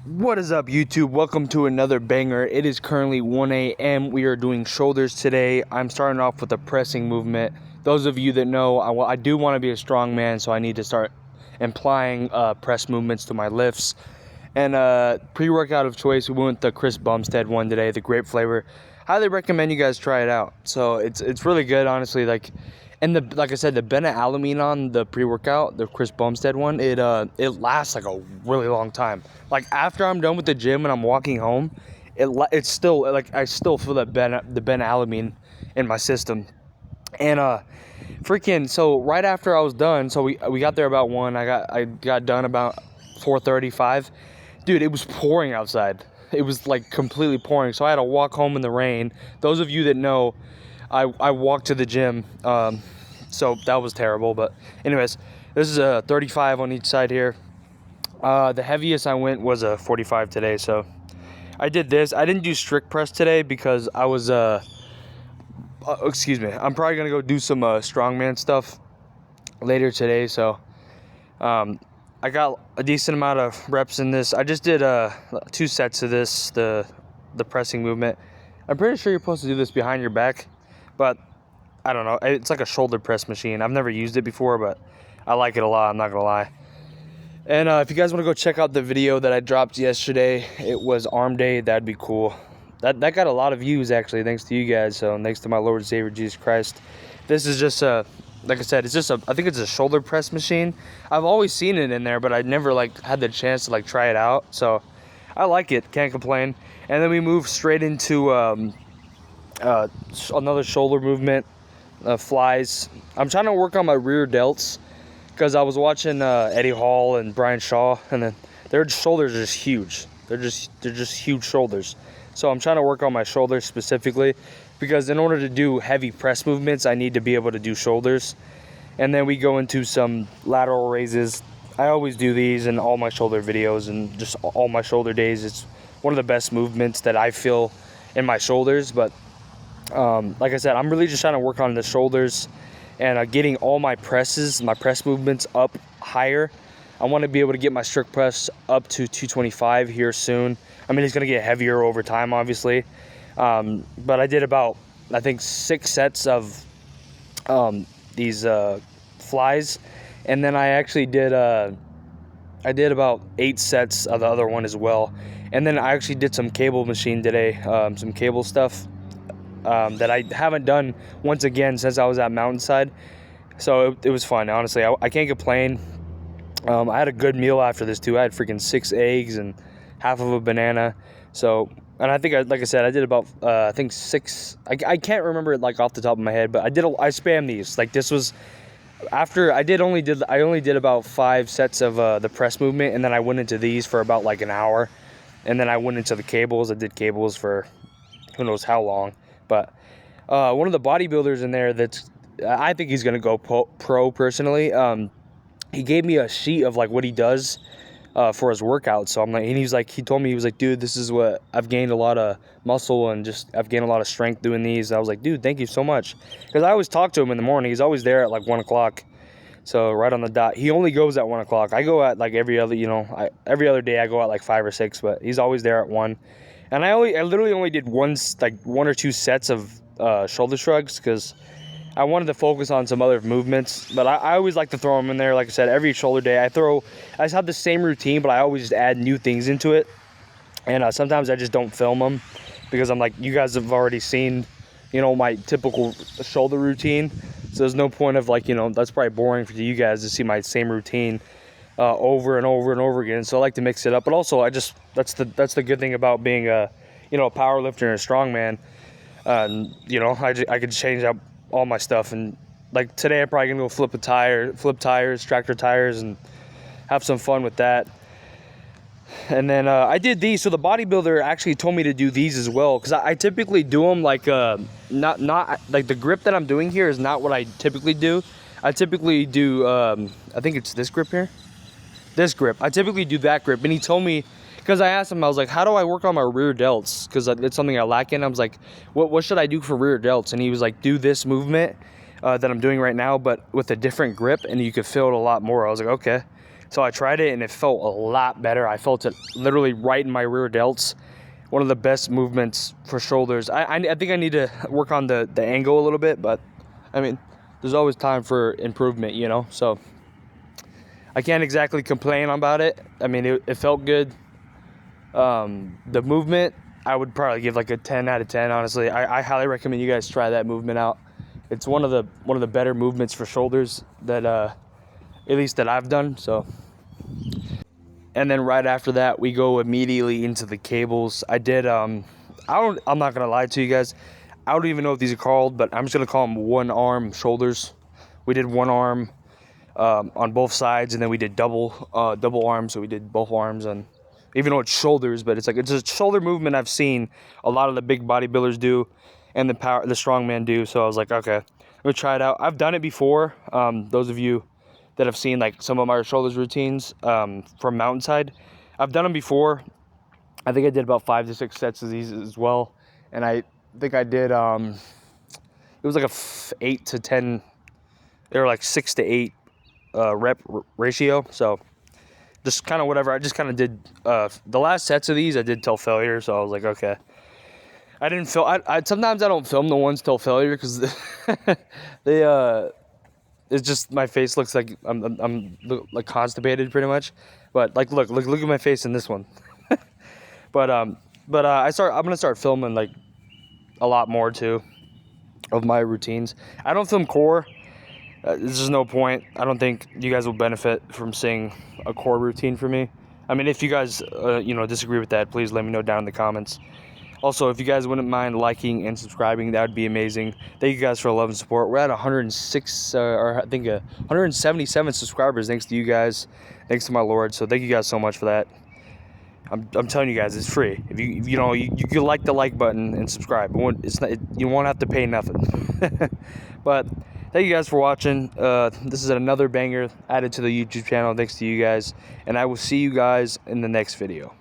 What is up, YouTube? Welcome to another banger. It is currently 1 a.m. We are doing shoulders today. I'm starting off with a pressing movement. Those of you that know, I do want to be a strong man, so I need to start implying press movements to my lifts. And pre-workout of choice, we went with the Chris Bumstead one today, the grape flavor. Highly recommend you guys try it out. So it's really good, honestly. And like I said, the Beta-Alanine on the pre-workout, the Chris Bumstead one, it lasts like a really long time. Like after I'm done with the gym and I'm walking home, it's still like I still feel the Beta-Alanine in my system. And so right after I was done, so we got there about 1. I got done about 4:35. Dude, it was pouring outside. It was like completely pouring, so I had to walk home in the rain. Those of you that know, I walked to the gym, so that was terrible. But anyways, this is a 35 on each side here. The heaviest I went was a 45 today, so I did this. I didn't do strict press today because I was excuse me, I'm probably gonna go do some strongman stuff later today, so I got a decent amount of reps in this. I just did 2 sets of this, the pressing movement. I'm pretty sure you're supposed to do this behind your back, but I don't know. It's like a shoulder press machine. I've never used it before, but I like it a lot, I'm not gonna lie. And if you guys want to go check out the video that I dropped yesterday, it was arm day. That'd be cool. That got a lot of views, actually, thanks to you guys. So thanks to my Lord and Savior Jesus Christ. This is just like I said, I think it's a shoulder press machine. I've always seen it in there, but I never had the chance to try it out. So I like it, can't complain. And then we move straight into another shoulder movement, flies. I'm trying to work on my rear delts because I was watching Eddie Hall and Brian Shaw, and then their shoulders are just huge. They're just huge shoulders. So I'm trying to work on my shoulders specifically, because in order to do heavy press movements, I need to be able to do shoulders. And then we go into some lateral raises. I always do these in all my shoulder videos and just all my shoulder days. It's one of the best movements that I feel in my shoulders. But like I said, I'm really just trying to work on the shoulders and getting all my press movements up higher. I want to be able to get my strict press up to 225 here soon. I mean, it's going to get heavier over time, obviously. But I did about, I think, 6 sets of these flies. And then I actually did about 8 sets of the other one as well. And then I actually did some cable machine today, some cable stuff that I haven't done once again since I was at Mountainside. So it was fun, honestly. I can't complain. I had a good meal after this too. I had freaking 6 eggs and half of a banana. So, and I think, like I said, I did about I think 6. I can't remember it off the top of my head, but I spammed these. This was after I only did about 5 sets of the press movement, and then I went into these for about an hour, and then I went into the cables. I did cables for who knows how long. But one of the bodybuilders in there I think he's gonna go pro personally. He gave me a sheet of what he does for his workouts. So he told me, dude, this is what I've gained a lot of muscle and I've gained a lot of strength doing these. I was like, dude, thank you so much. Because I always talk to him in the morning. He's always there at 1 o'clock. So right on the dot. He only goes at 1 o'clock. I go at every other day I go at 5 or 6, but he's always there at 1. And I literally only did 1 or 2 sets of shoulder shrugs because I wanted to focus on some other movements. But I always like to throw them in there. Like I said, every shoulder day I just have the same routine, but I always just add new things into it. And sometimes I just don't film them because I'm you guys have already seen, my typical shoulder routine. So there's no point of that's probably boring for you guys to see my same routine over and over and over again. So I like to mix it up. But also that's the good thing about being a power lifter and a strongman. I could change up all my stuff, and today I'm probably gonna go flip tires, tractor tires, and have some fun with that. And then I did these. So the bodybuilder actually told me to do these as well, because I typically do them not the grip that I'm doing here is not what I typically do. I typically do I think it's this grip here. This grip. I typically do that grip. And he told me, because I asked him, I was like, how do I work on my rear delts? Because it's something I lack in. I was like, what should I do for rear delts? And he was like, do this movement that I'm doing right now, but with a different grip, and you could feel it a lot more. I was like, okay. So I tried it and it felt a lot better. I felt it literally right in my rear delts. One of the best movements for shoulders. I think I need to work on the angle a little bit, but I mean, there's always time for improvement, you know? So I can't exactly complain about it. I mean, it felt good. The movement, I would probably give like a 10 out of 10, honestly. I highly recommend you guys try that movement out. It's one of the better movements for shoulders that at least that I've done. So, and then right after that, we go immediately into the cables. I did I'm not gonna lie to you guys, I don't even know what these are called, but I'm just gonna call them one arm shoulders. We did one arm on both sides, and then we did double arms. So we did both arms, and even though it's shoulders, but it's a shoulder movement I've seen a lot of the big bodybuilders do, and the strongman do. So I was like, okay, let me try it out. I've done it before. Those of you that have seen like some of my shoulders routines from Mountainside, I've done them before. I think I did about 5 to 6 sets of these as well, and I think I did it was like a 8 to 10. They were like 6 to 8 rep ratio. So just kind of whatever. I just kind of did the last sets of these I did till failure. So I was like, okay. I didn't film. I sometimes I don't film the ones till failure because they it's just my face looks like I'm like constipated pretty much. But like look at my face in this one. but I'm gonna start filming like a lot more too of my routines. I don't film core. There's just no point. I don't think you guys will benefit from seeing a core routine for me. I mean, if you guys disagree with that, please let me know down in the comments. Also, if you guys wouldn't mind liking and subscribing, that would be amazing. Thank you guys for love and support. We're at 106, or I think 177 subscribers, thanks to you guys. Thanks to my Lord. So thank you guys so much for that. I'm telling you guys, it's free. If you like the like button and subscribe. You won't have to pay nothing. But thank you guys for watching. This is another banger added to the YouTube channel. Thanks to you guys, and I will see you guys in the next video.